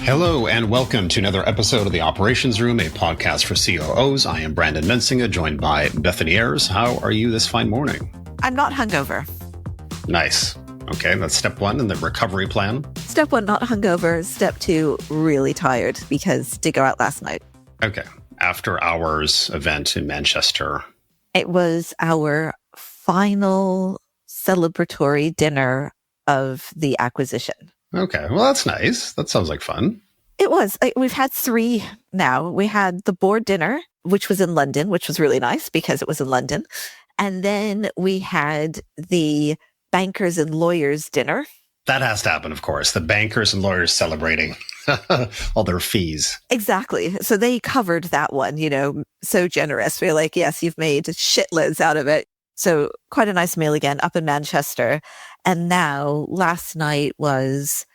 Hello and welcome to another episode of The Operations Room, a podcast for COOs. I am Brandon Mensinga, joined by Bethany Ayers. How are you this fine morning? I'm not hungover. Nice. Okay, that's step one in the recovery plan. Step one, not hungover. Step two, really tired because did go out last night. Okay. After hours event in Manchester. It was our final celebratory dinner of the acquisition. Okay, well, that's nice. That sounds like fun. It was. We've had three now. We had the board dinner, which was in London, which was really nice because it was in London. And then we had the bankers and lawyers dinner. That has to happen, of course. The bankers and lawyers celebrating all their fees. Exactly. So they covered that one, so generous. We're like, yes, you've made shitloads out of it. So quite a nice meal again up in Manchester. And now last night was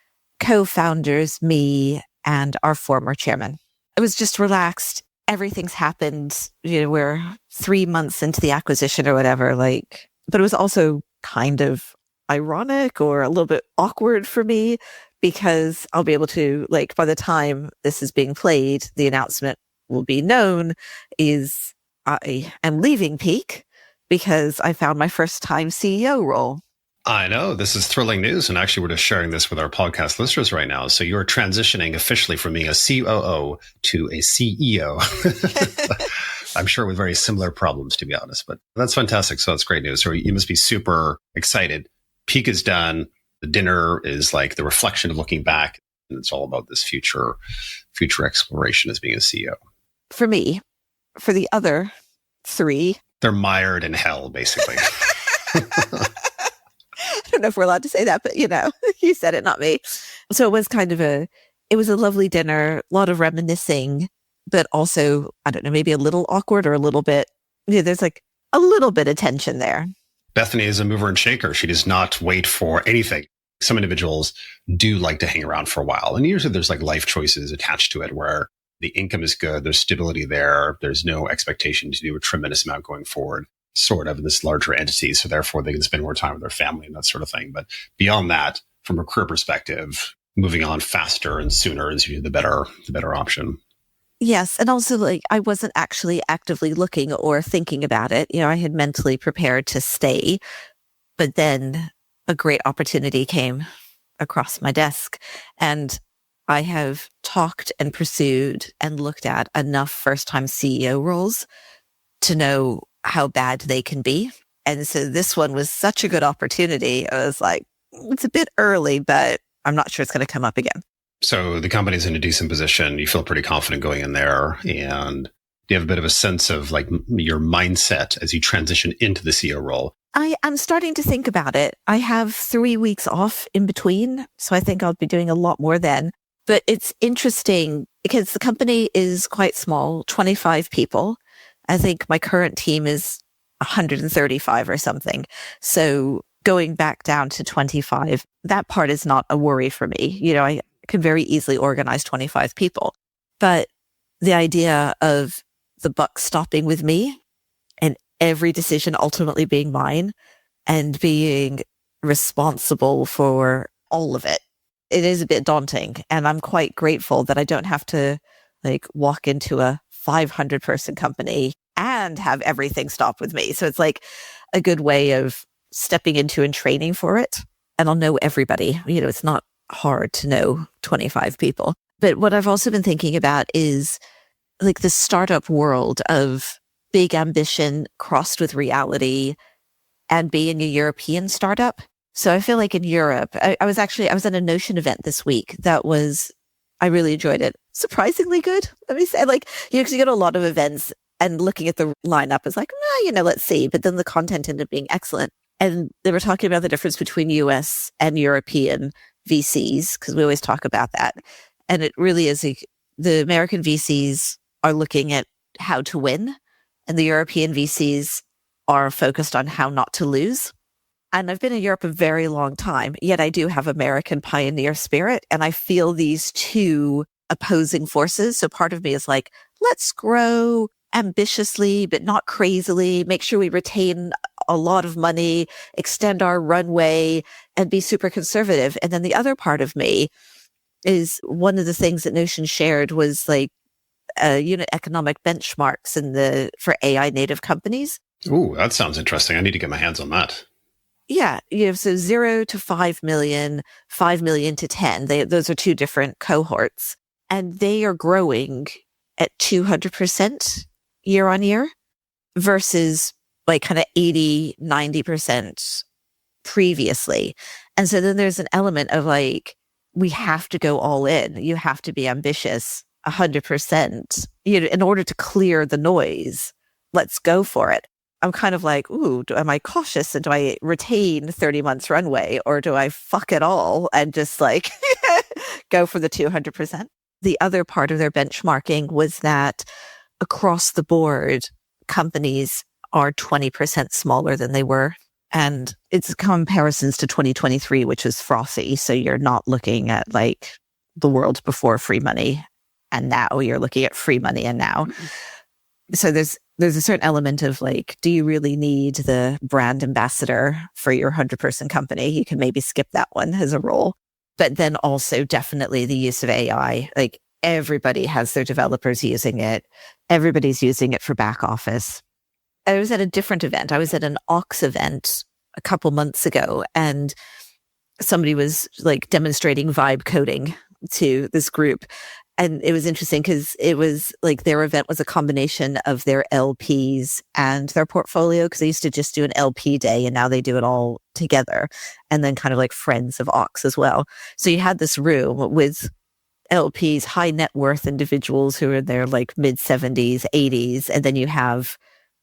co-founders, me and our former chairman. It was just relaxed. Everything's happened. We're 3 months into the acquisition or whatever, but it was also kind of ironic or a little bit awkward for me because I'll be able to, by the time this is being played, the announcement will be known is I am leaving Peak because I found my first time CEO role. I know. This is thrilling news. And actually, we're just sharing this with our podcast listeners right now. So you're transitioning officially from being a COO to a CEO. I'm sure with very similar problems, to be honest. But that's fantastic. So that's great news. So you must be super excited. Peak is done. The dinner is like the reflection of looking back. And it's all about this future exploration as being a CEO. For me, for the other three, they're mired in hell, basically. I don't know if we're allowed to say that, but you said it, not me. So it was it was a lovely dinner, a lot of reminiscing, but also, I don't know, maybe a little awkward or a little bit, there's a little bit of tension there. Bethany is a mover and shaker. She does not wait for anything. Some individuals do like to hang around for a while. And usually there's life choices attached to it where the income is good, there's stability there, there's no expectation to do a tremendous amount going forward, sort of in this larger entity. So therefore they can spend more time with their family and that sort of thing. But beyond that, from a career perspective, moving on faster and sooner is usually the better option. Yes. And also I wasn't actually actively looking or thinking about it. I had mentally prepared to stay, but then a great opportunity came across my desk and I have talked and pursued and looked at enough first-time CEO roles to know how bad they can be. And so this one was such a good opportunity. I was like, it's a bit early, but I'm not sure it's going to come up again. So the company's in a decent position. You feel pretty confident going in there. And do you have a bit of a sense of your mindset as you transition into the CEO role? I'm starting to think about it. I have 3 weeks off in between. So I think I'll be doing a lot more then. But it's interesting because the company is quite small, 25 people. I think my current team is 135 or something. So going back down to 25, that part is not a worry for me. I can very easily organize 25 people. But the idea of the buck stopping with me and every decision ultimately being mine and being responsible for all of it, it is a bit daunting. And I'm quite grateful that I don't have to walk into a 500 person company and have everything stop with me. So it's a good way of stepping into and training for it. And I'll know everybody. It's not hard to know 25 people. But what I've also been thinking about is the startup world of big ambition crossed with reality and being a European startup. So I feel in Europe, I was at a Notion event this week I really enjoyed it. Surprisingly good, let me say. Because you go to a lot of events and looking at the lineup is let's see. But then the content ended up being excellent. And they were talking about the difference between US and European VCs, because we always talk about that. And it really is the American VCs are looking at how to win, and the European VCs are focused on how not to lose. And I've been in Europe a very long time, yet I do have American pioneer spirit. And I feel these two opposing forces. So part of me is let's grow ambitiously, but not crazily, make sure we retain a lot of money, extend our runway, and be super conservative. And then the other part of me is one of the things that Notion shared was like unit economic benchmarks for AI native companies. Ooh, that sounds interesting. I need to get my hands on that. Yeah, so 0 to 5 million, 5 million to 10. Those are two different cohorts, and they are growing at 200% year on year versus like kind of 80, 90% previously. And so then there's an element of like, we have to go all in. You have to be ambitious 100%, in order to clear the noise. Let's go for it. I'm kind of like, ooh, am I cautious and do I retain 30 months runway, or do I fuck it all and just like go for the 200%? The other part of their benchmarking was that across the board, companies are 20% smaller than they were. And it's comparisons to 2023, which was frothy. So you're not looking at like the world before free money and now. You're looking at free money and now. So there's a certain element of like, do you really need the brand ambassador for your 100-person company? You can maybe skip that one as a role. But then also definitely the use of AI. Like everybody has their developers using it. Everybody's using it for back office. I was at a different event. I was at an Ox event a couple months ago, and somebody was like demonstrating vibe coding to this group. And it was interesting because it was like their event was a combination of their LPs and their portfolio, because they used to just do an LP day and now they do it all together. And then kind of like friends of Ox as well. So you had this room with LPs, high net worth individuals who are in their like mid 70s, 80s. And then you have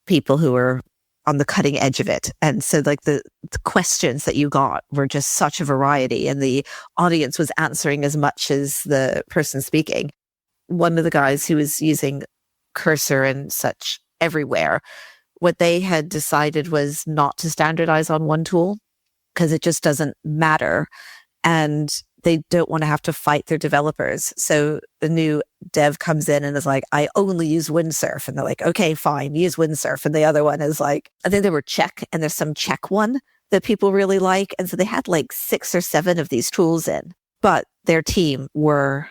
people who are on the cutting edge of it. And so like the questions that you got were just such a variety, and the audience was answering as much as the person speaking. One of the guys who was using Cursor and such everywhere, what they had decided was not to standardize on one tool because it just doesn't matter. And they don't want to have to fight their developers. So the new dev comes in and is like, I only use Windsurf. And they're like, okay, fine, use Windsurf. And the other one is like, I think they were Check, and there's some Check one that people really like. And so they had like 6 or 7 of these tools in, but their team were,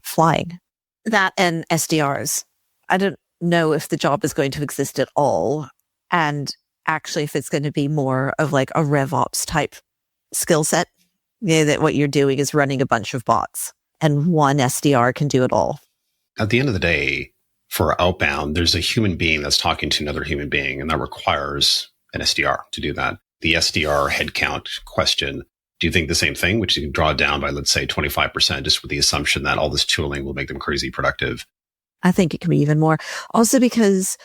flying. That and SDRs. I don't know if the job is going to exist at all. And actually, if it's going to be more of like a RevOps type skill set. That what you're doing is running a bunch of bots and one SDR can do it all. At the end of the day, for outbound, there's a human being that's talking to another human being, and that requires an SDR to do that. The SDR headcount question, do you think the same thing, which you can draw down by, let's say, 25%, just with the assumption that all this tooling will make them crazy productive? I think it can be even more. Also because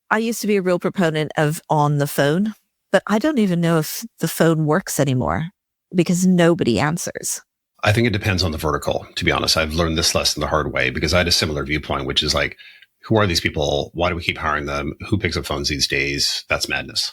I used to be a real proponent of on the phone, but I don't even know if the phone works anymore, because nobody answers. I think it depends on the vertical, to be honest. I've learned this lesson the hard way because I had a similar viewpoint, which is like, who are these people? Why do we keep hiring them? Who picks up phones these days? That's madness.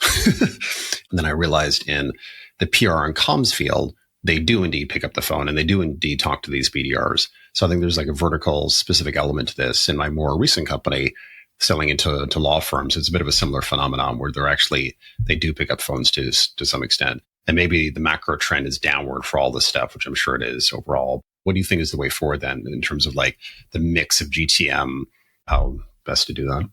And then I realized in the PR and comms field, they do indeed pick up the phone and they do indeed talk to these BDRs. So I think there's like a vertical specific element to this. In my more recent company, selling into law firms, it's a bit of a similar phenomenon where they do pick up phones to some extent. And maybe the macro trend is downward for all this stuff, which I'm sure it is overall. What do you think is the way forward then in terms of like the mix of GTM, how best to do that?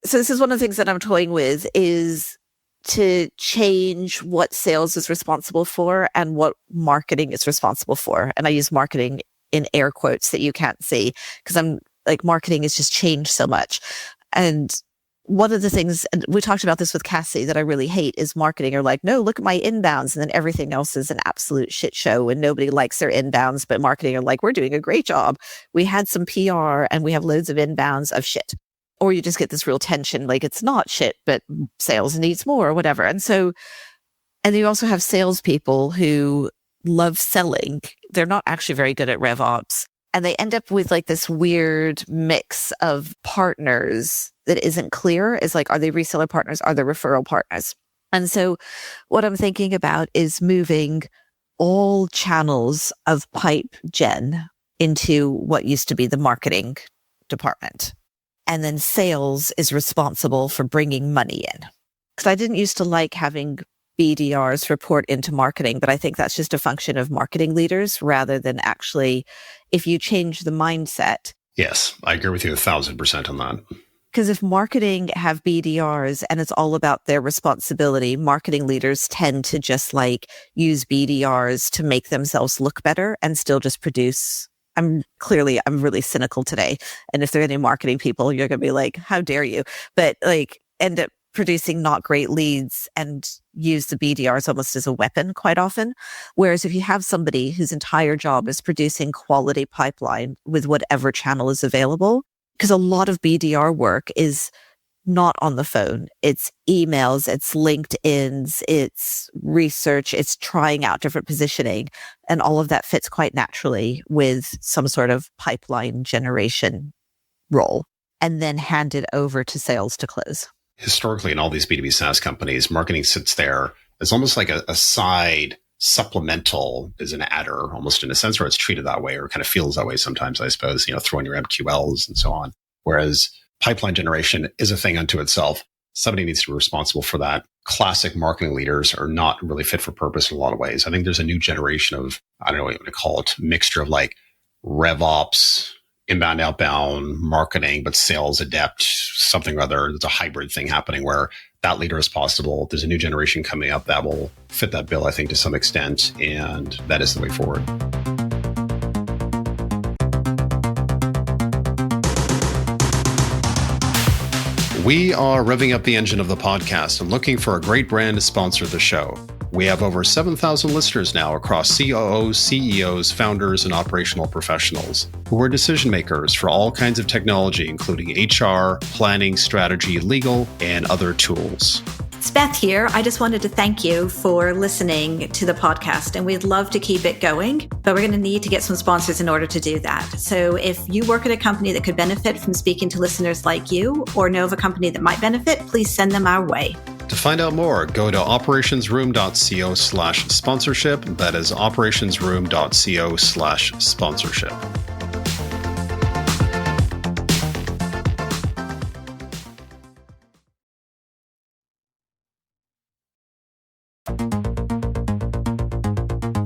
So this is one of the things that I'm toying with, is to change what sales is responsible for and what marketing is responsible for. And I use marketing in air quotes that you can't see, because I'm like, marketing has just changed so much. And one of the things, and we talked about this with Cassie, that I really hate is marketing are like, no, look at my inbounds. And then everything else is an absolute shit show and nobody likes their inbounds. But marketing are like, we're doing a great job. We had some PR and we have loads of inbounds of shit. Or you just get this real tension, like it's not shit, but sales needs more or whatever. And so, and you also have salespeople who love selling. They're not actually very good at RevOps. And they end up with like this weird mix of partners that isn't clear. Is like, are they reseller partners? Are they referral partners? And so what I'm thinking about is moving all channels of pipe gen into what used to be the marketing department. And then sales is responsible for bringing money in. Because I didn't used to like having BDRs report into marketing, but I think that's just a function of marketing leaders rather than actually if you change the mindset. Yes, I agree with you 1,000% on that. Because if marketing have BDRs and it's all about their responsibility, marketing leaders tend to just like use BDRs to make themselves look better and still just produce. I'm really cynical today. And if there are any marketing people, you're going to be like, how dare you? But like end up producing not great leads and use the BDRs almost as a weapon quite often. Whereas if you have somebody whose entire job is producing quality pipeline with whatever channel is available, because a lot of BDR work is not on the phone. It's emails, it's LinkedIn's, it's research, it's trying out different positioning. And all of that fits quite naturally with some sort of pipeline generation role and then hand it over to sales to close. Historically, in all these B2B SaaS companies, marketing sits there as almost like a side supplemental, as an adder, almost in a sense, where it's treated that way or kind of feels that way sometimes, I suppose, throwing your MQLs and so on. Whereas pipeline generation is a thing unto itself. Somebody needs to be responsible for that. Classic marketing leaders are not really fit for purpose in a lot of ways. I think there's a new generation of, I don't know what you want to call it, mixture of like RevOps, inbound, outbound, marketing, but sales adept, something or other. There's a hybrid thing happening where that leader is possible. There's a new generation coming up that will fit that bill, I think, to some extent. And that is the way forward. We are revving up the engine of the podcast and looking for a great brand to sponsor the show. We have over 7,000 listeners now across COOs, CEOs, founders, and operational professionals who are decision makers for all kinds of technology, including HR, planning, strategy, legal, and other tools. It's Beth here. I just wanted to thank you for listening to the podcast, and we'd love to keep it going, but we're going to need to get some sponsors in order to do that. So if you work at a company that could benefit from speaking to listeners like you or know of a company that might benefit, please send them our way. To find out more, go to operationsroom.co/sponsorship. That is operationsroom.co/sponsorship.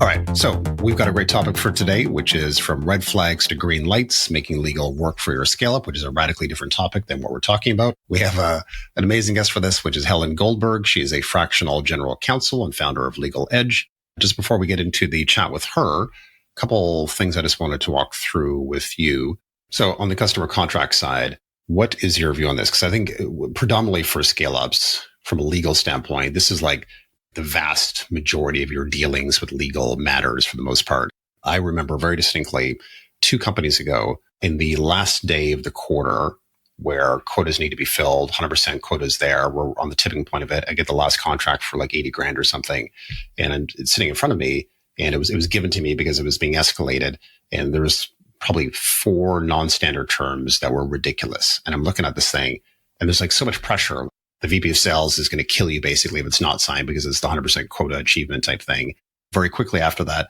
All right, so we've got a great topic for today, which is from red flags to green lights, making legal work for your scale-up, which is a radically different topic than what we're talking about. We have an amazing guest for this, which is Helen Goldberg. She is a fractional general counsel and founder of LegalEdge. Just before we get into the chat with her, a couple things I just wanted to walk through with you. So on the customer contract side, what is your view on this? Because I think predominantly for scale-ups, from a legal standpoint, this is like the vast majority of your dealings with legal matters for the most part. I remember very distinctly 2 companies ago in the last day of the quarter where quotas need to be filled, 100% quotas there. We're on the tipping point of it. I get the last contract for like 80 grand or something. And it's sitting in front of me and it was given to me because it was being escalated. And there was probably 4 non-standard terms that were ridiculous. And I'm looking at this thing and there's like so much pressure. The VP of sales is going to kill you basically if it's not signed because it's the 100% quota achievement type thing. Very quickly after that,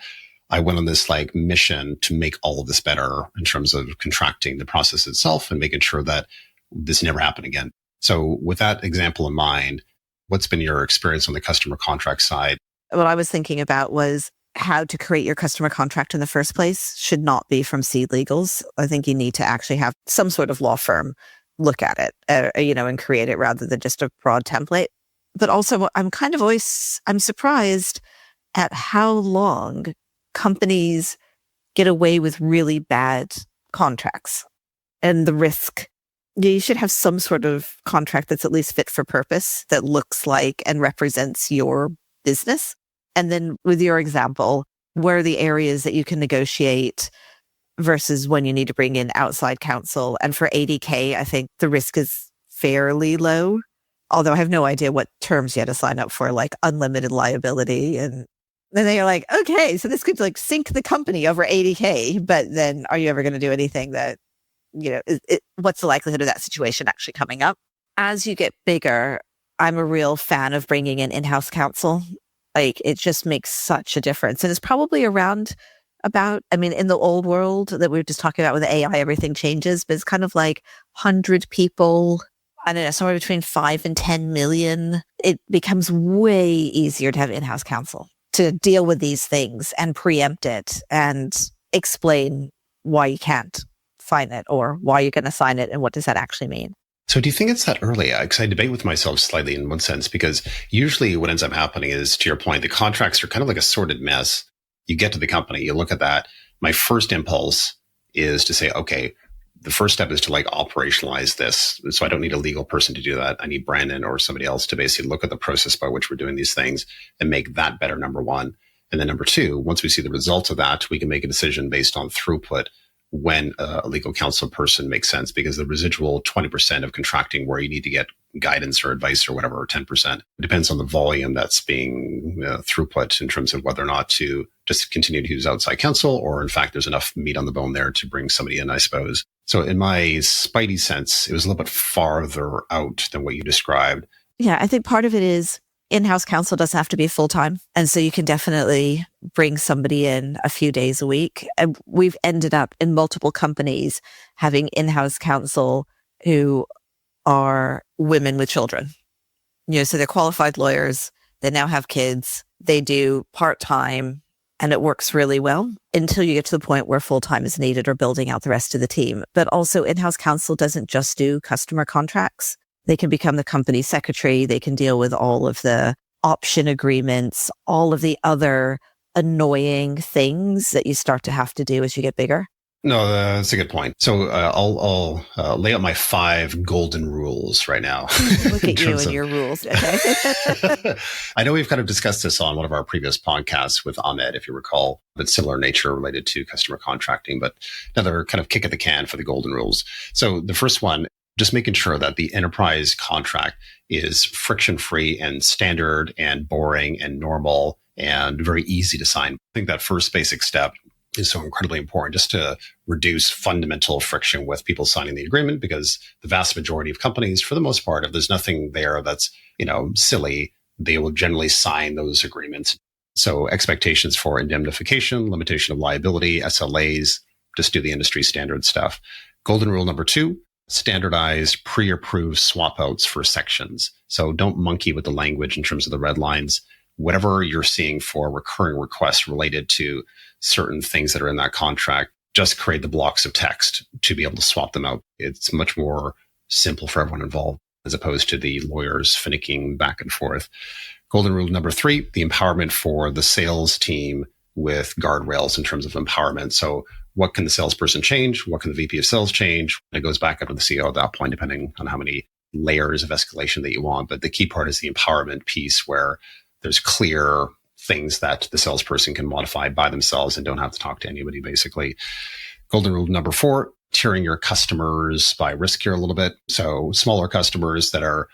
I went on this like mission to make all of this better in terms of contracting the process itself and making sure that this never happened again. So with that example in mind, what's been your experience on the customer contract side? What I was thinking about was how to create your customer contract in the first place should not be from Seed Legals. I think you need to actually have some sort of law firm look at it, and create it rather than just a broad template. But also I'm surprised at how long companies get away with really bad contracts and the risk. You should have some sort of contract that's at least fit for purpose, that looks like and represents your business. And then with your example, where are the areas that you can negotiate versus when you need to bring in outside counsel? And for 80K, I think the risk is fairly low, although I have no idea what terms you had to sign up for, like unlimited liability. And then they're like, okay, so this could like sink the company over 80K, but then are you ever going to do anything that, what's the likelihood of that situation actually coming up? As you get bigger, I'm a real fan of bringing in in-house counsel. Like it just makes such a difference. And it's probably around in the old world that we were just talking about with AI, everything changes, but it's kind of like 100 people, I don't know, somewhere between 5 and 10 million. It becomes way easier to have in-house counsel to deal with these things and preempt it and explain why you can't sign it or why you're going to sign it and what does that actually mean. So do you think it's that early? Because I debate with myself slightly in one sense, because usually what ends up happening is, to your point, the contracts are kind of like a sorted mess. You get to the company, you look at that. My first impulse is to say, okay, the first step is to like operationalize this. So I don't need a legal person to do that. I need Brandon or somebody else to basically look at the process by which we're doing these things and make that better, number one. And then number two, once we see the results of that, we can make a decision based on throughput when a legal counsel person makes sense, because the residual 20% of contracting where you need to get guidance or advice or whatever, or 10%, depends on the volume that's being throughput in terms of whether or not to just continue to use outside counsel, or in fact, there's enough meat on the bone there to bring somebody in, I suppose. So in my spidey sense, it was a little bit farther out than what you described. Yeah, I think part of it is in-house counsel doesn't have to be full-time. And so you can definitely bring somebody in a few days a week. And we've ended up in multiple companies having in-house counsel who are women with children. So they're qualified lawyers. They now have kids. They do part-time and it works really well until you get to the point where full-time is needed or building out the rest of the team. But also in-house counsel doesn't just do customer contracts. They can become the company secretary. They can deal with all of the option agreements, all of the other annoying things that you start to have to do as you get bigger. No, that's a good point. So I'll lay out my 5 golden rules right now. Look at you and your rules. Okay. I know we've kind of discussed this on one of our previous podcasts with Ahmed, if you recall, but similar nature related to customer contracting, but another kind of kick at the can for the golden rules. So the first one, just making sure that the enterprise contract is friction-free and standard and boring and normal and very easy to sign. I think that first basic step is so incredibly important, just to reduce fundamental friction with people signing the agreement, because the vast majority of companies, for the most part, if there's nothing there that's, silly, they will generally sign those agreements. So expectations for indemnification, limitation of liability, SLAs, just do the industry standard stuff. Golden rule number 2, standardize pre-approved swap outs for sections. So don't monkey with the language in terms of the red lines. Whatever you're seeing for recurring requests related to certain things that are in that contract, just create the blocks of text to be able to swap them out. It's much more simple for everyone involved, as opposed to the lawyers finicking back and forth. Golden rule number 3, the empowerment for the sales team with guardrails in terms of empowerment. So what can the salesperson change? What can the VP of sales change? It goes back up to the CEO at that point, depending on how many layers of escalation that you want. But the key part is the empowerment piece, where there's clear things that the salesperson can modify by themselves and don't have to talk to anybody, basically. Golden rule number 4, tiering your customers by risk here a little bit. So smaller customers that are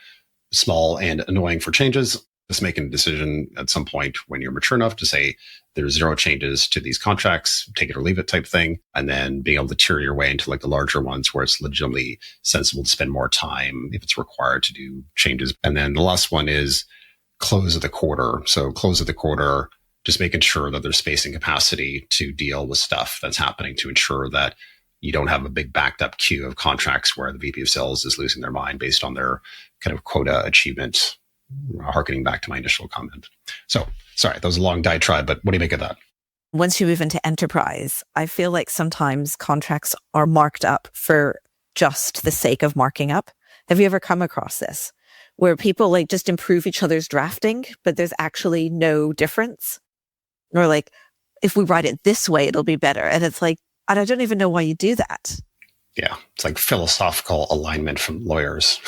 small and annoying for changes, just making a decision at some point when you're mature enough to say there's 0 changes to these contracts, take it or leave it type thing. And then being able to tier your way into like the larger ones where it's legitimately sensible to spend more time if it's required to do changes. And then the last one is close of the quarter. So close of the quarter, just making sure that there's space and capacity to deal with stuff that's happening, to ensure that you don't have a big backed up queue of contracts where the VP of sales is losing their mind based on their kind of quota achievement, harkening back to my initial comment. So sorry, that was a long diatribe, but what do you make of that? Once you move into enterprise, I feel like sometimes contracts are marked up for just the sake of marking up. Have you ever come across this, where people like just improve each other's drafting, but there's actually no difference? Or like, if we write it this way, it'll be better. And it's like, I don't even know why you do that. Yeah, it's like philosophical alignment from lawyers.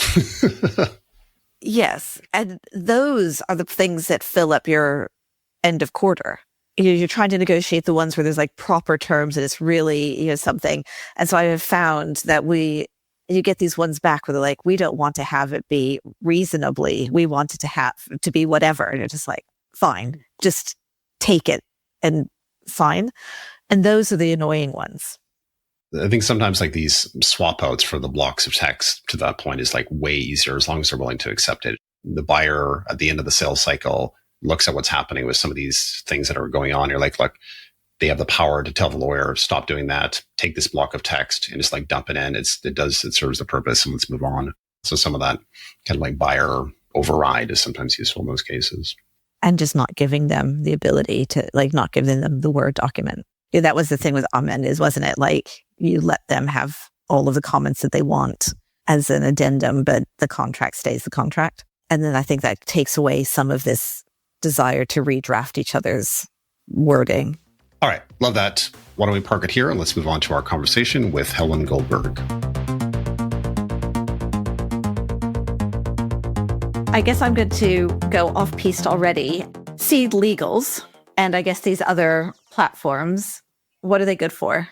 Yes. And those are the things that fill up your end of quarter. You're trying to negotiate the ones where there's like proper terms and it's really, something. And so I have found that you get these ones back where they're like, we don't want to have it be reasonably. We want it to have to be whatever. And you're just like, fine, just take it and fine. And those are the annoying ones. I think sometimes like these swap outs for the blocks of text to that point is like way easier as long as they're willing to accept it. The buyer at the end of the sales cycle looks at what's happening with some of these things that are going on. You're like, look, they have the power to tell the lawyer, stop doing that, take this block of text and just like dump it in. It serves the purpose and let's move on. So some of that kind of like buyer override is sometimes useful in those cases. And just not giving them the ability to like not giving them the Word document. Yeah, that was the thing with Amen wasn't it? Like you let them have all of the comments that they want as an addendum, but the contract stays the contract. And then I think that takes away some of this desire to redraft each other's wording. All right. Love that. Why don't we park it here and let's move on to our conversation with Helen Goldberg. I guess I'm good to go off-piste already. Seed Legals, and I guess these other platforms, what are they good for?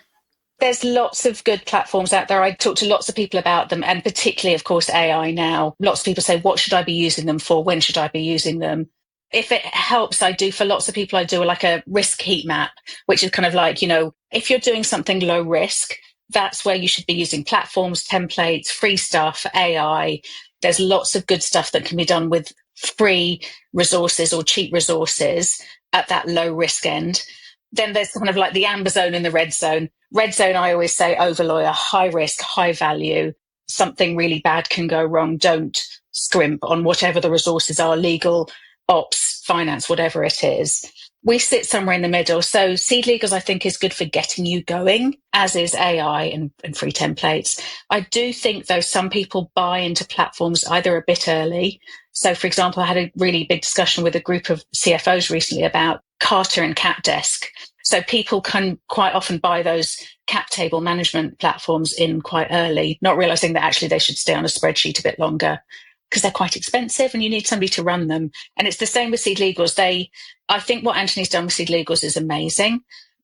There's lots of good platforms out there. I talk to lots of people about them, and particularly, of course, AI now. Lots of people say, what should I be using them for? When should I be using them? If it helps, for lots of people, I do like a risk heat map, which is kind of like, if you're doing something low risk, that's where you should be using platforms, templates, free stuff, AI. There's lots of good stuff that can be done with free resources or cheap resources at that low risk end. Then there's kind of like the amber zone and the red zone. Red zone, I always say, over lawyer, high risk, high value. Something really bad can go wrong. Don't scrimp on whatever the resources are, legal, ops, finance, whatever it is. We sit somewhere in the middle. So Seed Legals, I think, is good for getting you going, as is AI and free templates. I do think, though, some people buy into platforms either a bit early. So, for example, I had a really big discussion with a group of CFOs recently about Carter and CapDesk. So people can quite often buy those cap table management platforms in quite early, not realizing that actually they should stay on a spreadsheet a bit longer because they're quite expensive and you need somebody to run them. And it's the same with Seed Legals. I think what Anthony's done with Seed Legals is amazing,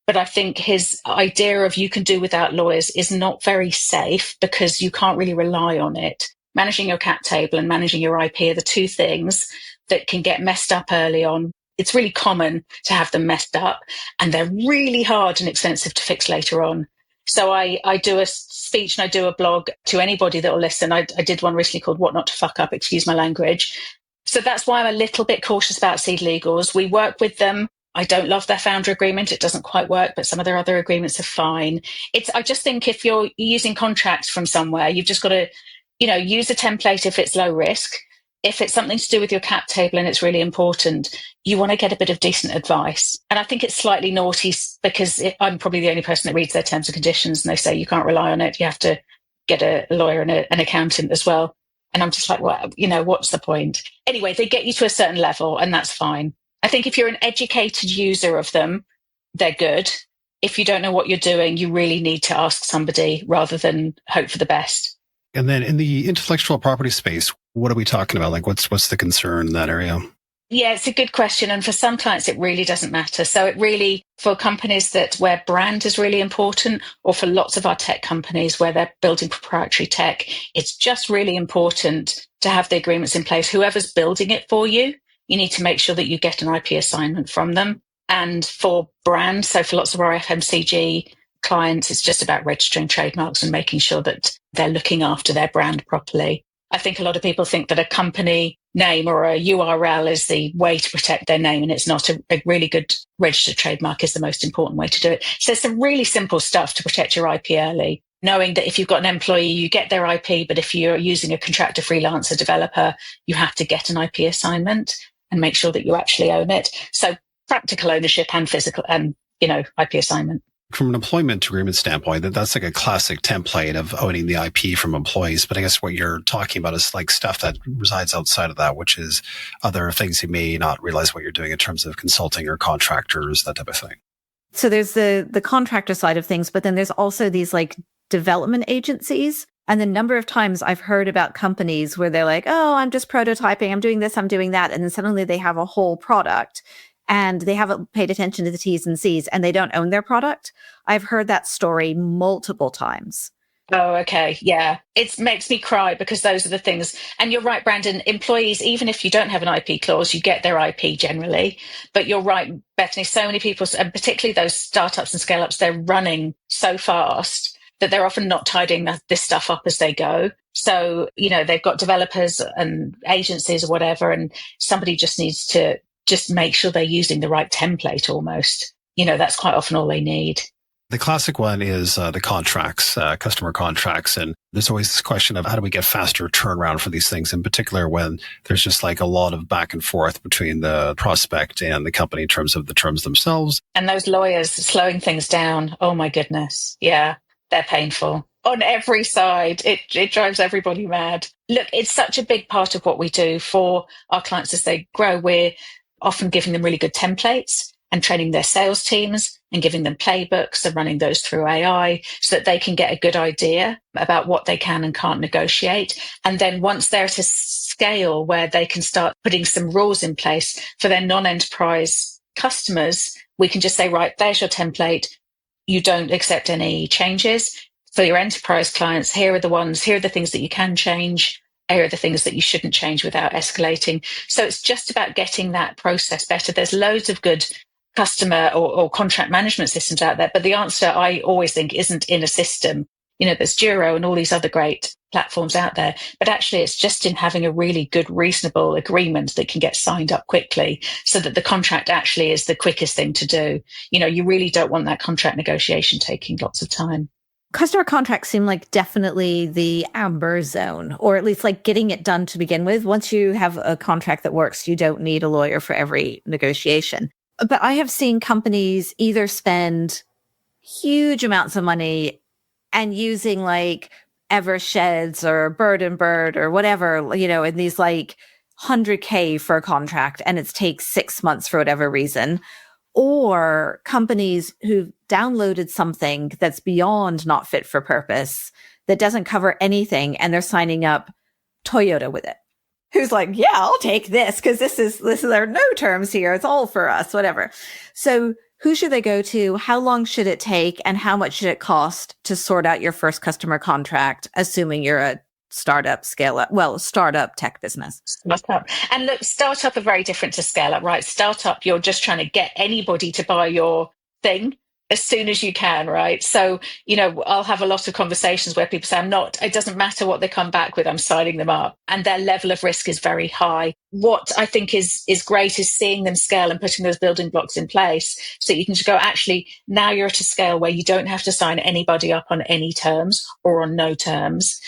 but I think his idea of you can do without lawyers is not very safe because you can't really rely on it. Managing your cap table and managing your IP are the two things that can get messed up early on. It's really common to have them messed up and they're really hard and expensive to fix later on. So I do a speech and I do a blog to anybody that will listen. I did one recently called What Not to Fuck Up, excuse my language. So that's why I'm a little bit cautious about Seed Legals. We work with them. I don't love their founder agreement. It doesn't quite work, but some of their other agreements are fine. I just think if you're using contracts from somewhere, you've just got to, use a template if it's low risk. If it's something to do with your cap table and it's really important, you want to get a bit of decent advice. And I think it's slightly naughty because I'm probably the only person that reads their terms and conditions and they say you can't rely on it. You have to get a lawyer and an accountant as well. And I'm just like, well, what's the point? Anyway, they get you to a certain level and that's fine. I think if you're an educated user of them, they're good. If you don't know what you're doing, you really need to ask somebody rather than hope for the best. And then in the intellectual property space, what are we talking about? Like what's the concern in that area? Yeah, it's a good question. And for some clients, it really doesn't matter. So it really, for companies where brand is really important, or for lots of our tech companies where they're building proprietary tech, it's just really important to have the agreements in place. Whoever's building it for you, you need to make sure that you get an IP assignment from them. And for brand, so for lots of our FMCG clients, it's just about registering trademarks and making sure that they're looking after their brand properly. I think a lot of people think that a company name or a URL is the way to protect their name, and it's not. A really good registered trademark is the most important way to do it. So there's some really simple stuff to protect your IP early, knowing that if you've got an employee, you get their IP, but if you're using a contractor, freelancer, developer, you have to get an IP assignment and make sure that you actually own it. So practical ownership and physical and, IP assignment. From an employment agreement standpoint, that's like a classic template of owning the IP from employees. But I guess what you're talking about is like stuff that resides outside of that, which is other things you may not realize what you're doing in terms of consulting or contractors, that type of thing. So there's the contractor side of things, but then there's also these like development agencies. And the number of times I've heard about companies where they're like, oh, I'm just prototyping, I'm doing this, I'm doing that. And then suddenly they have a whole product. And they haven't paid attention to the T's and C's and they don't own their product. I've heard that story multiple times. Oh, okay. Yeah. It makes me cry because those are the things. And you're right, Brandon, employees, even if you don't have an IP clause, you get their IP generally. But you're right, Bethany, so many people, and particularly those startups and scale-ups, they're running so fast that they're often not tidying this stuff up as they go. So, they've got developers and agencies or whatever, and somebody just needs to just make sure they're using the right template almost. That's quite often all they need. The classic one is the contracts, customer contracts. And there's always this question of how do we get faster turnaround for these things, in particular when there's just like a lot of back and forth between the prospect and the company in terms of the terms themselves. And those lawyers slowing things down. Oh my goodness. Yeah, they're painful. On every side, it drives everybody mad. Look, it's such a big part of what we do for our clients as they grow. We're often giving them really good templates and training their sales teams and giving them playbooks and running those through AI so that they can get a good idea about what they can and can't negotiate. And then once they're at a scale where they can start putting some rules in place for their non-enterprise customers, we can just say, right, there's your template. You don't accept any changes. For your enterprise clients, here are the things that you can change. Here are the things that you shouldn't change without escalating. So it's just about getting that process better. There's loads of good customer or contract management systems out there, but the answer, I always think, isn't in a system. There's Duro and all these other great platforms out there, but actually it's just in having a really good, reasonable agreement that can get signed up quickly so that the contract actually is the quickest thing to do. You really don't want that contract negotiation taking lots of time. Customer contracts seem like definitely the amber zone, or at least like getting it done to begin with. Once you have a contract that works, you don't need a lawyer for every negotiation. But I have seen companies either spend huge amounts of money and using like Eversheds or Bird and Bird or whatever, in these like 100K for a contract, and it takes 6 months for whatever reason. Or companies who've downloaded something that's beyond not fit for purpose, that doesn't cover anything, and they're signing up Toyota with it. Who's like, yeah, I'll take this because this is there are no terms here. It's all for us, whatever. So who should they go to? How long should it take? And how much should it cost to sort out your first customer contract, assuming you're a startup tech business? Startup. And look, startup are very different to scale up, right? Startup, you're just trying to get anybody to buy your thing as soon as you can, right? So, I'll have a lot of conversations where people say, it doesn't matter what they come back with, I'm signing them up. And their level of risk is very high. What I think is great is seeing them scale and putting those building blocks in place so you can just go, actually, now you're at a scale where you don't have to sign anybody up on any terms or on no terms.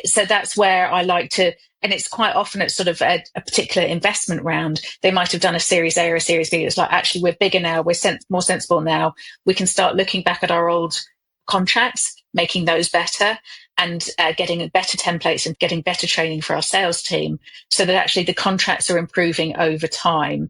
So that's where I like to, and it's quite often it's sort of a particular investment round. They might have done a Series A or a Series B. It's like, actually, we're bigger now. We're more sensible now. We can start looking back at our old contracts, making those better, and getting better templates and getting better training for our sales team so that actually the contracts are improving over time.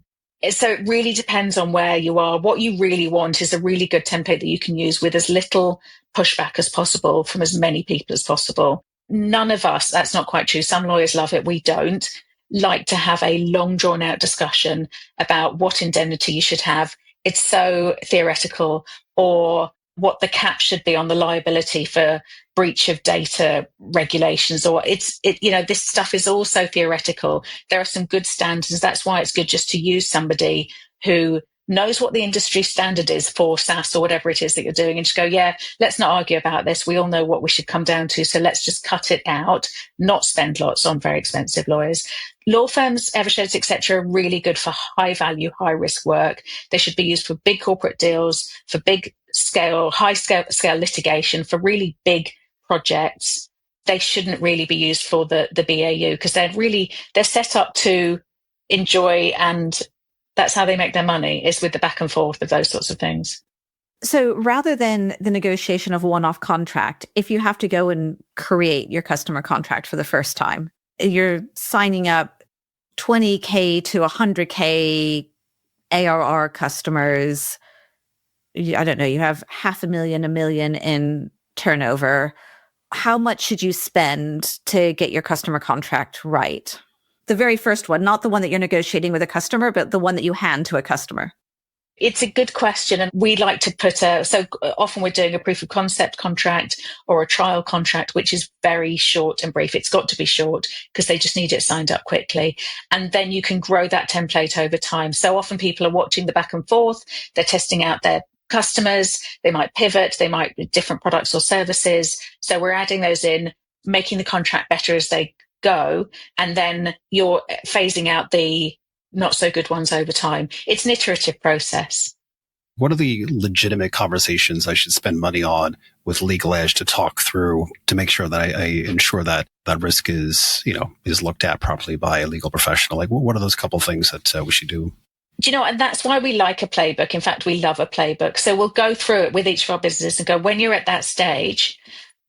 So it really depends on where you are. What you really want is a really good template that you can use with as little pushback as possible from as many people as possible. None of us, that's not quite true. Some lawyers love it. We don't like to have a long drawn out discussion about what indemnity you should have. It's so theoretical, or what the cap should be on the liability for breach of data regulations, or this stuff is also theoretical. There are some good standards. That's why it's good just to use somebody who knows what the industry standard is for SaaS or whatever it is that you're doing, and just go, yeah, let's not argue about this. We all know what we should come down to. So let's just cut it out, not spend lots on very expensive lawyers. Law firms, Eversheds, etc., are really good for high value, high risk work. They should be used for big corporate deals, for big scale, high scale litigation, for really big projects. They shouldn't really be used for the BAU because they're set up to enjoy, and that's how they make their money, is with the back and forth of those sorts of things. So rather than the negotiation of a one-off contract, if you have to go and create your customer contract for the first time, you're signing up 20K to 100K ARR customers. I don't know, you have 500,000, 1 million in turnover. How much should you spend to get your customer contract right? The very first one, not the one that you're negotiating with a customer, but the one that you hand to a customer. It's a good question. And we like to put so often we're doing a proof of concept contract or a trial contract, which is very short and brief. It's got to be short because they just need it signed up quickly. And then you can grow that template over time. So often people are watching the back and forth. They're testing out their customers. They might pivot. They might be different products or services. So we're adding those in, making the contract better as they go. And then you're phasing out the not so good ones over time. It's an iterative process. What are the legitimate conversations I should spend money on with LegalEdge to talk through to make sure that I ensure that that risk is looked at properly by a legal professional? Like, what are those couple things that we should do? Do you know, and that's why we like a playbook. In fact, we love a playbook. So we'll go through it with each of our businesses and go, when you're at that stage,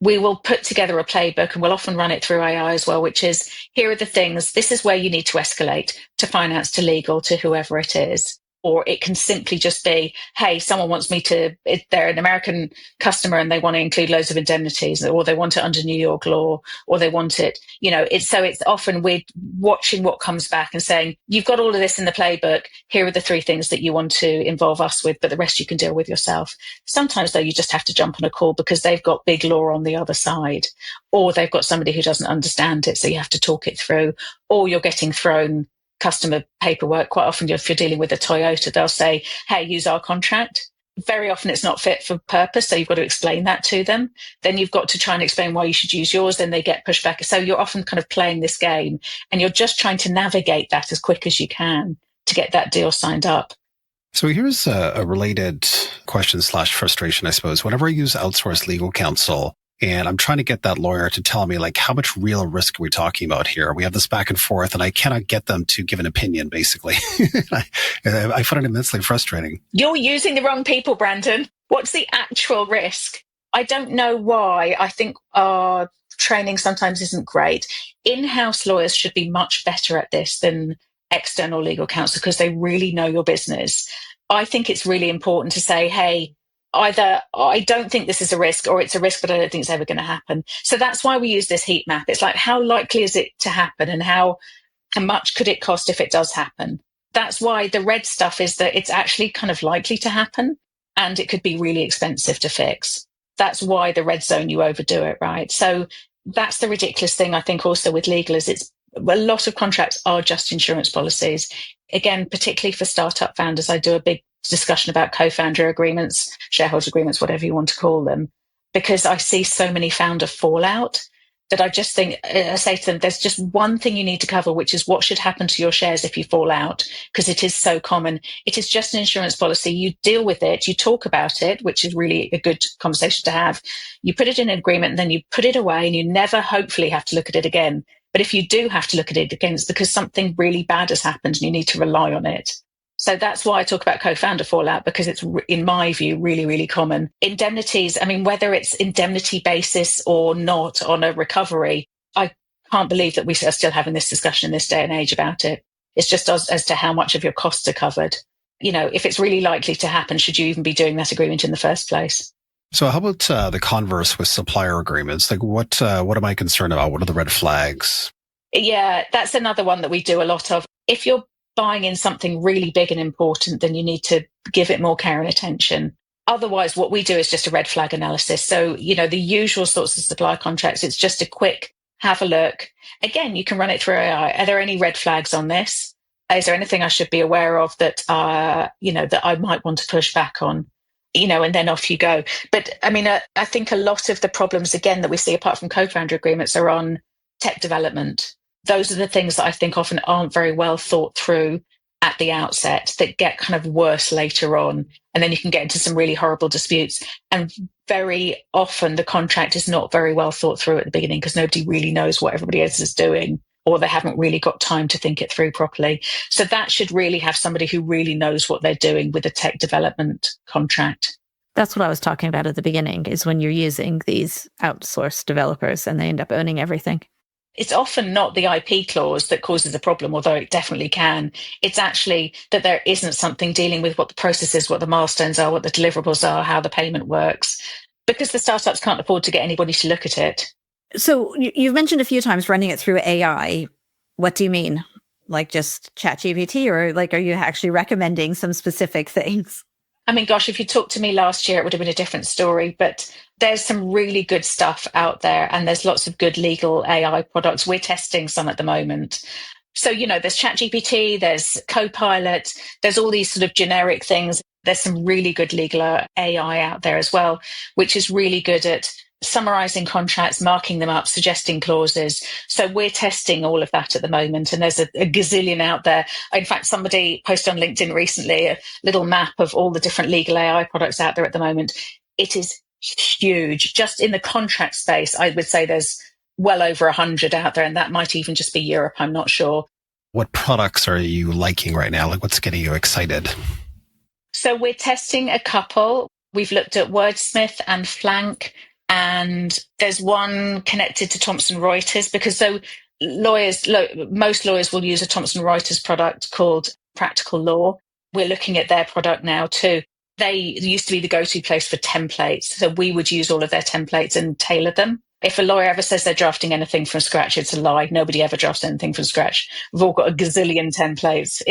we will put together a playbook, and we'll often run it through AI as well, which is, here are the things, this is where you need to escalate to finance, to legal, to whoever it is. Or it can simply just be, hey, someone wants me to, they're an American customer and they want to include loads of indemnities, or they want it under New York law, or they want it, it's often we're watching what comes back and saying, you've got all of this in the playbook. Here are the 3 things that you want to involve us with, but the rest you can deal with yourself. Sometimes though, you just have to jump on a call because they've got big law on the other side, or they've got somebody who doesn't understand it. So you have to talk it through, or you're getting thrown customer paperwork. Quite often, if you're dealing with a Toyota, they'll say, hey, use our contract. Very often it's not fit for purpose. So you've got to explain that to them. Then you've got to try and explain why you should use yours. Then they get pushed back. So you're often kind of playing this game, and you're just trying to navigate that as quick as you can to get that deal signed up. So here's a related question / frustration, I suppose. Whenever I use outsourced legal counsel, and I'm trying to get that lawyer to tell me, like, how much real risk are we talking about here? We have this back and forth, and I cannot get them to give an opinion, basically. I find it immensely frustrating. You're using the wrong people, Brandon. What's the actual risk? I don't know why. I think our training sometimes isn't great. In-house lawyers should be much better at this than external legal counsel because they really know your business. I think it's really important to say, hey, either I don't think this is a risk, or it's a risk, but I don't think it's ever going to happen. So that's why we use this heat map. It's like, how likely is it to happen, and how much could it cost if it does happen? That's why the red stuff is that it's actually kind of likely to happen, and it could be really expensive to fix. That's why the red zone, you overdo it, right? So that's the ridiculous thing, I think, also with legal, is it's a lot of contracts are just insurance policies. Again, particularly for startup founders, I do a big discussion about co-founder agreements, shareholder agreements, whatever you want to call them, because I see so many founder fallout that I just think, I say to them, there's just one thing you need to cover, which is what should happen to your shares if you fall out, because it is so common. It is just an insurance policy. You deal with it, you talk about it, which is really a good conversation to have. You put it in an agreement, and then you put it away, and you never hopefully have to look at it again. But if you do have to look at it again, it's because something really bad has happened and you need to rely on it. So that's why I talk about co-founder fallout, because it's, in my view, really, really common. Indemnities, I mean, whether it's indemnity basis or not on a recovery, I can't believe that we are still having this discussion in this day and age about it. It's just as to how much of your costs are covered. If it's really likely to happen, should you even be doing that agreement in the first place? So how about the converse with supplier agreements? Like, what am I concerned about? What are the red flags? Yeah, that's another one that we do a lot of. If you're buying in something really big and important, then you need to give it more care and attention. Otherwise, what we do is just a red flag analysis. So, the usual sorts of supplier contracts, it's just a quick have a look. Again, you can run it through AI. Are there any red flags on this? Is there anything I should be aware of that, that I might want to push back on? And then off you go. But I mean, I think a lot of the problems, again, that we see apart from co-founder agreements are on tech development. Those are the things that I think often aren't very well thought through at the outset, that get kind of worse later on. And then you can get into some really horrible disputes. And very often the contract is not very well thought through at the beginning because nobody really knows what everybody else is doing, or they haven't really got time to think it through properly. So that should really have somebody who really knows what they're doing with a tech development contract. That's what I was talking about at the beginning, is when you're using these outsourced developers and they end up owning everything. It's often not the IP clause that causes the problem, although it definitely can. It's actually that there isn't something dealing with what the process is, what the milestones are, what the deliverables are, how the payment works, because the startups can't afford to get anybody to look at it. So you've mentioned a few times running it through AI. What do you mean? Like just ChatGPT, or like, are you actually recommending some specific things? I mean, gosh, if you talked to me last year, it would have been a different story, but there's some really good stuff out there, and there's lots of good legal AI products. We're testing some at the moment. So, there's ChatGPT, there's Copilot, there's all these sort of generic things. There's some really good legal AI out there as well, which is really good at summarizing contracts, marking them up, suggesting clauses. So we're testing all of that at the moment. And there's a gazillion out there. In fact, somebody posted on LinkedIn recently a little map of all the different legal AI products out there at the moment. It is huge. Just in the contract space, I would say there's well over 100 out there. And that might even just be Europe. I'm not sure. What products are you liking right now? Like, what's getting you excited? So we're testing a couple. We've looked at Wordsmith and Flank. And there's one connected to Thomson Reuters, because most lawyers will use a Thomson Reuters product called Practical Law. We're looking at their product now too. They used to be the go-to place for templates. So we would use all of their templates and tailor them. If a lawyer ever says they're drafting anything from scratch, it's a lie. Nobody ever drafts anything from scratch. We've all got a gazillion templates.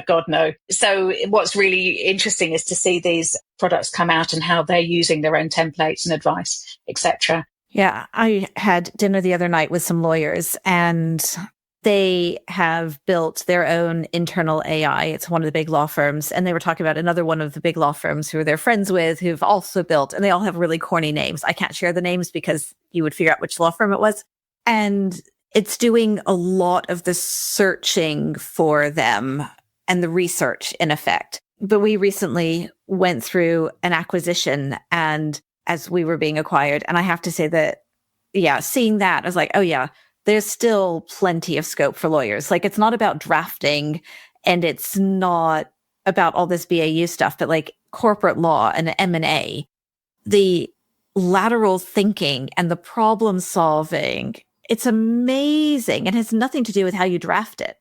God, no. So what's really interesting is to see these products come out and how they're using their own templates and advice, etc. Yeah, I had dinner the other night with some lawyers, and they have built their own internal AI. It's one of the big law firms. And they were talking about another one of the big law firms who they're friends with, who've also built, and they all have really corny names. I can't share the names because you would figure out which law firm it was. And it's doing a lot of the searching for them and the research in effect. But we recently went through an acquisition, and as we were being acquired, and I have to say that, yeah, seeing that, I was like, oh yeah, there's still plenty of scope for lawyers. Like, it's not about drafting, and it's not about all this BAU stuff, but like corporate law and M&A, the lateral thinking and the problem solving, it's amazing. It has nothing to do with how you draft it.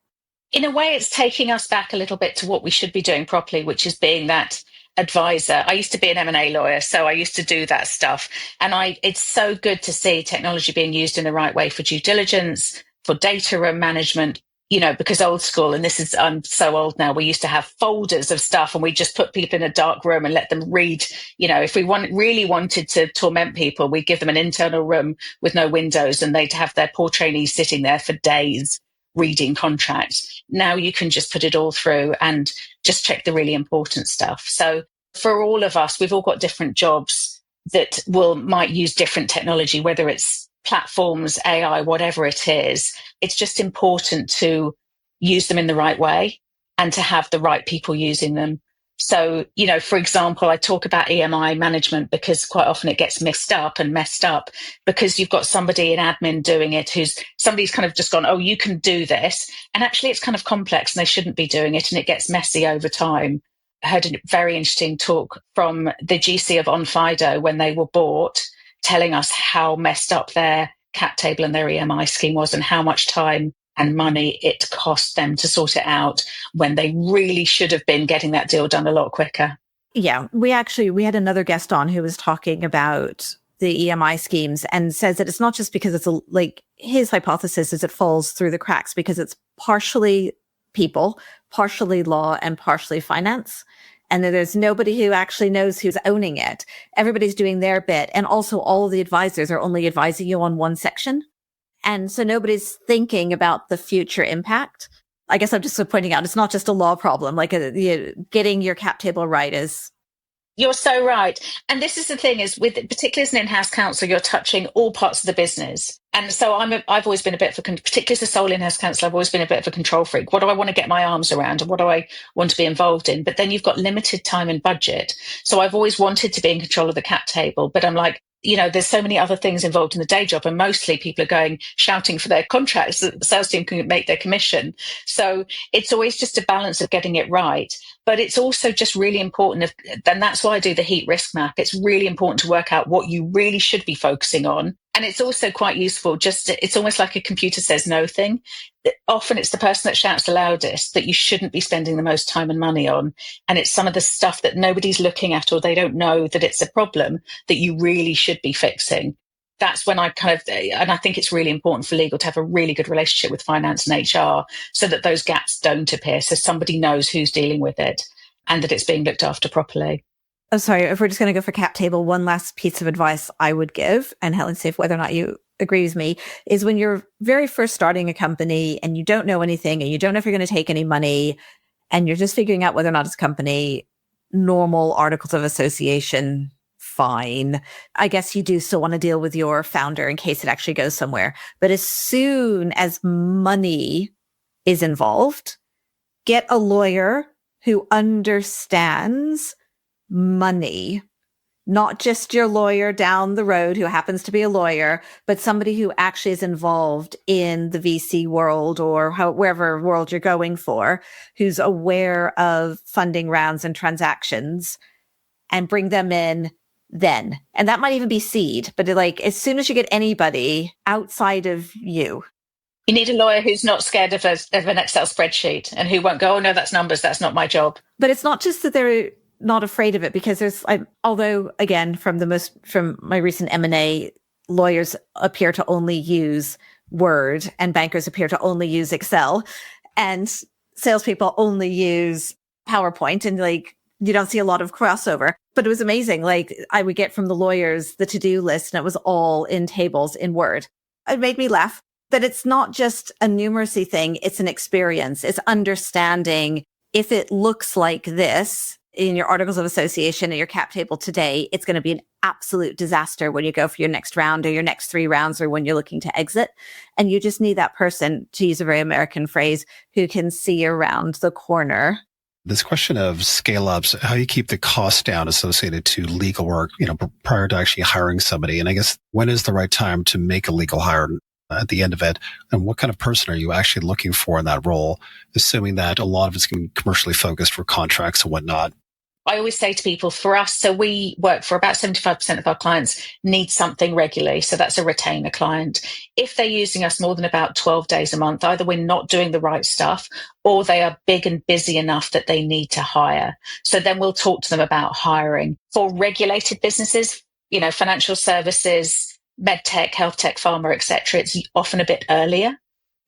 In a way, it's taking us back a little bit to what we should be doing properly, which is being that advisor. I used to be an M&A lawyer, so I used to do that stuff. And it's so good to see technology being used in the right way for due diligence, for data room management, because old school, and I'm so old now, we used to have folders of stuff and we just put people in a dark room and let them read. If we really wanted to torment people, we'd give them an internal room with no windows, and they'd have their poor trainees sitting there for days reading contracts. Now you can just put it all through and just check the really important stuff. So for all of us, we've all got different jobs that might use different technology, whether it's platforms, AI, whatever it is. It's just important to use them in the right way and to have the right people using them. So, for example, I talk about EMI management because quite often it gets messed up because you've got somebody in admin doing it somebody's kind of just gone, oh, you can do this. And actually it's kind of complex and they shouldn't be doing it, and it gets messy over time. I heard a very interesting talk from the GC of Onfido when they were bought, telling us how messed up their cap table and their EMI scheme was and how much time and money it cost them to sort it out when they really should have been getting that deal done a lot quicker. Yeah, we had another guest on who was talking about the EMI schemes and says that it's not just because it's his hypothesis is it falls through the cracks because it's partially people, partially law, and partially finance. And then there's nobody who actually knows who's owning it. Everybody's doing their bit. And also all of the advisors are only advising you on one section. And so nobody's thinking about the future impact. I guess I'm just pointing out it's not just a law problem. Like getting your cap table right is. You're so right. And this is the thing is, particularly as an in-house counsel, you're touching all parts of the business. And so I've always been a bit particularly as a sole in-house counsel, I've always been a bit of a control freak. What do I want to get my arms around and what do I want to be involved in? But then you've got limited time and budget. So I've always wanted to be in control of the cap table, but I'm like, there's so many other things involved in the day job, and mostly people are going shouting for their contracts so the sales team can make their commission. So it's always just a balance of getting it right. But it's also just really important, and that's why I do the heat risk map. It's really important to work out what you really should be focusing on. And it's also quite useful, it's almost like a computer says no thing. Often it's the person that shouts the loudest that you shouldn't be spending the most time and money on. And it's some of the stuff that nobody's looking at or they don't know that it's a problem that you really should be fixing. That's when and I think it's really important for legal to have a really good relationship with finance and HR so that those gaps don't appear. So somebody knows who's dealing with it and that it's being looked after properly. Oh, sorry. If we're just going to go for cap table, one last piece of advice I would give, and Helen, say whether or not you agree with me, is when you're very first starting a company and you don't know anything and you don't know if you're going to take any money and you're just figuring out whether or not it's a company, normal articles of association fine. I guess you do still want to deal with your founder in case it actually goes somewhere. But as soon as money is involved, get a lawyer who understands money. Not just your lawyer down the road who happens to be a lawyer, but somebody who actually is involved in the VC world or wherever world you're going for, who's aware of funding rounds and transactions, and bring them in then. And that might even be seed, but like as soon as you get anybody outside of you. You need a lawyer who's not scared of an Excel spreadsheet and who won't go, oh no, that's numbers, that's not my job. But it's not just that they're not afraid of it, because although again, from my recent M&A, lawyers appear to only use Word and bankers appear to only use Excel and salespeople only use PowerPoint, and like, you don't see a lot of crossover. But it was amazing. Like, I would get from the lawyers the to-do list and it was all in tables in Word. It made me laugh. But it's not just a numeracy thing. It's an experience. It's understanding if it looks like this in your articles of association or your cap table today, it's going to be an absolute disaster when you go for your next round or your next 3 rounds or when you're looking to exit. And you just need that person, to use a very American phrase, who can see around the corner. This question of scale ups, how you keep the cost down associated to legal work, prior to actually hiring somebody. And I guess when is the right time to make a legal hire at the end of it? And what kind of person are you actually looking for in that role, assuming that a lot of it's going to be commercially focused for contracts and whatnot? I always say to people, for us, so we work for about 75% of our clients need something regularly. So that's a retainer client. If they're using us more than about 12 days a month, either we're not doing the right stuff or they are big and busy enough that they need to hire. So then we'll talk to them about hiring. For regulated businesses, financial services, medtech, health tech, pharma, etc., it's often a bit earlier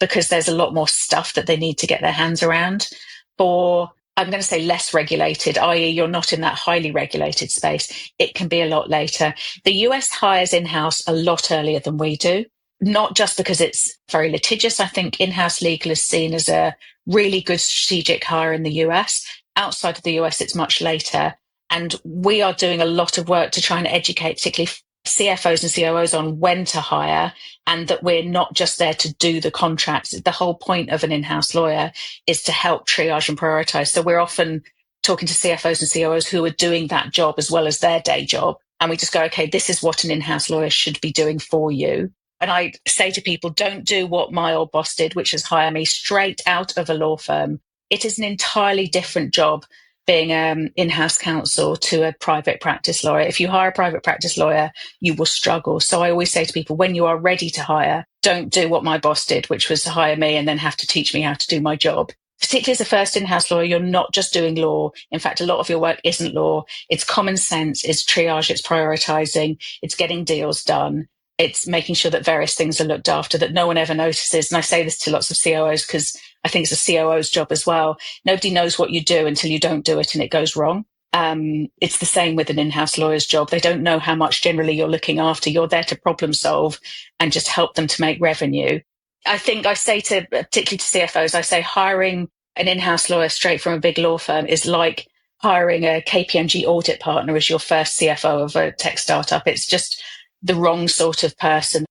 because there's a lot more stuff that they need to get their hands around. For, I'm going to say less regulated, i.e. you're not in that highly regulated space, it can be a lot later. The US hires in-house a lot earlier than we do, not just because it's very litigious. I think in-house legal is seen as a really good strategic hire in the US. Outside of the US, it's much later. And we are doing a lot of work to try and educate, particularly CFOs and COOs, on when to hire, and that we're not just there to do the contracts. The whole point of an in-house lawyer is to help triage and prioritise. So we're often talking to CFOs and COOs who are doing that job as well as their day job. And we just go, okay, this is what an in-house lawyer should be doing for you. And I say to people, don't do what my old boss did, which is hire me straight out of a law firm. It is an entirely different job being in-house counsel to a private practice lawyer. If you hire a private practice lawyer, you will struggle. So I always say to people, when you are ready to hire, don't do what my boss did, which was to hire me and then have to teach me how to do my job. Particularly as a first in-house lawyer, you're not just doing law. In fact, a lot of your work isn't law. It's common sense, it's triage, it's prioritizing, it's getting deals done. It's making sure that various things are looked after, that no one ever notices. And I say this to lots of COOs because I think it's a COO's job as well. Nobody knows what you do until you don't do it and it goes wrong. It's the same with an in-house lawyer's job. They don't know how much generally you're looking after. You're there to problem solve and just help them to make revenue. I think I say to, particularly to CFOs, I say hiring an in-house lawyer straight from a big law firm is like hiring a KPMG audit partner as your first CFO of a tech startup. It's just the wrong sort of person.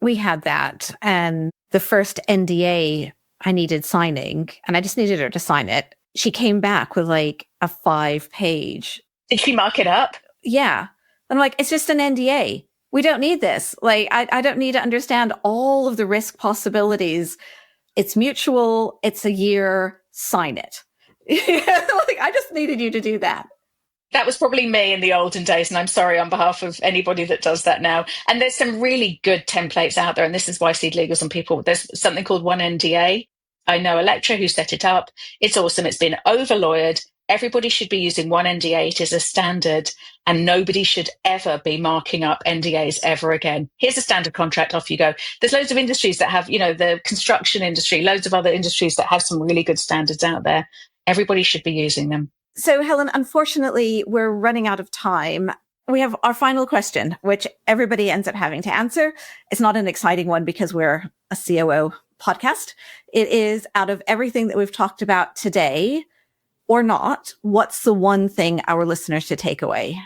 We had that. And the first NDA I needed signing, and I just needed her to sign it. She came back with like a 5-page. Did she mark it up? Yeah. I'm like, it's just an NDA. We don't need this. Like, I don't need to understand all of the risk possibilities. It's mutual. It's a year. Sign it. Like, I just needed you to do that. That was probably me in the olden days, and I'm sorry on behalf of anybody that does that now. And there's some really good templates out there, and this is why Seed Legals and people, there's something called One NDA. I know a lecturer who set it up. It's awesome. It's been over-lawyered. Everybody should be using One NDA. It is a standard, and nobody should ever be marking up NDAs ever again. Here's a standard contract, off you go. There's loads of industries that have, the construction industry, loads of other industries that have some really good standards out there. Everybody should be using them. So, Helen, unfortunately, we're running out of time. We have our final question, which everybody ends up having to answer. It's not an exciting one because we're a COO podcast. It is, out of everything that we've talked about today or not, what's the one thing our listeners should take away?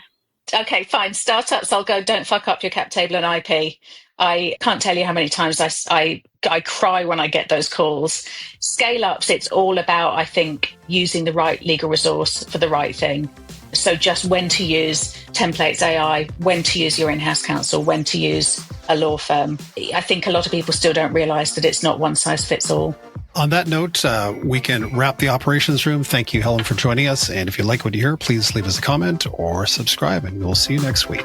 Okay, fine. Startups, I'll go, don't fuck up your cap table and IP. I can't tell you how many times I cry when I get those calls. Scale ups, it's all about, I think, using the right legal resource for the right thing. So just when to use templates AI, when to use your in-house counsel, when to use a law firm. I think a lot of people still don't realize that it's not one size fits all. On that note, we can wrap the operations room. Thank you, Helen, for joining us. And if you like what you hear, please leave us a comment or subscribe, and we'll see you next week.